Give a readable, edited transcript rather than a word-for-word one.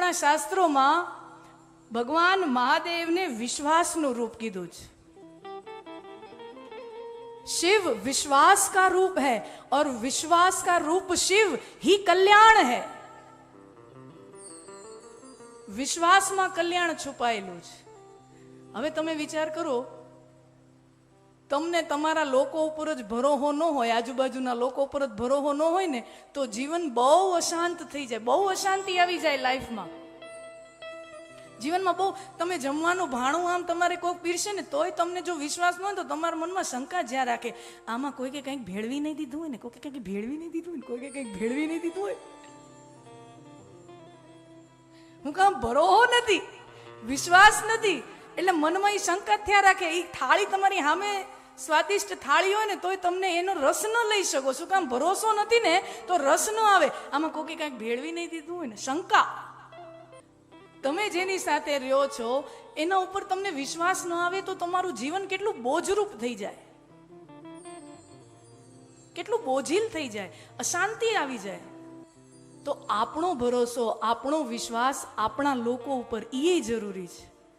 ધર્મના શાસ્ત્રોમાં ભગવાન મહાદેવને વિશ્વાસનું રૂપ કીધું છે। शिव विश्वास का रूप है और विश्वास का रूप शिव ही कल्याण है। विश्वास में कल्याण छुपाયેલું છે। હવે તમે વિચાર કરો, તમને તમારા લોકો ઉપર જ ભરોસો ન હોય, આજુબાજુના લોકો ઉપર જ ભરોસો ન હોય ને, તો જીવન બહુ અશાંત થઈ જાય, બહુ અશાંતિ આવી જાય લાઈફમાં। જીવનમાં બહુ તમે જમવાનું ભાણું આમ તમારે કોઈક પીરશે ને તોય તમને જો વિશ્વાસ ન હોય તો તમારા મનમાં શંકા જ્યાં રાખે, આમાં કોઈકે કંઈક ભેળવી નહીં દીધું હોય ને, કોઈકે કંઈક ભેળવી નહીં દીધું હોય ને, કોઈકે કંઈક ભેળવી નહીં દીધું હોય। હું કામ ભરોસો નથી, વિશ્વાસ નથી, એટલે મનમાં એ શંકા થયા રાખે। એ થાળી તમારી સામે સ્વાદિષ્ટ થાળી હોય ને તોય તમને એનો રસ ન લઈ શકો। શું કામ? ભરોસો નથી ને તો રસ ન આવે। આમાં કોઈકે કંઈક ભેળવી નહીં દીધું હોય ને, શંકા। તમે જેની સાથે રહ્યો છો એના ઉપર તમને વિશ્વાસ ન આવે તો તમારું જીવન કેટલું બોજરૂપ થઈ જાય, કેટલું બોझिल થઈ જાય, અશાંતિ આવી જાય। તો આપણો ભરોસો, આપણો વિશ્વાસ આપણા લોકો ઉપર એ જરૂરી છે।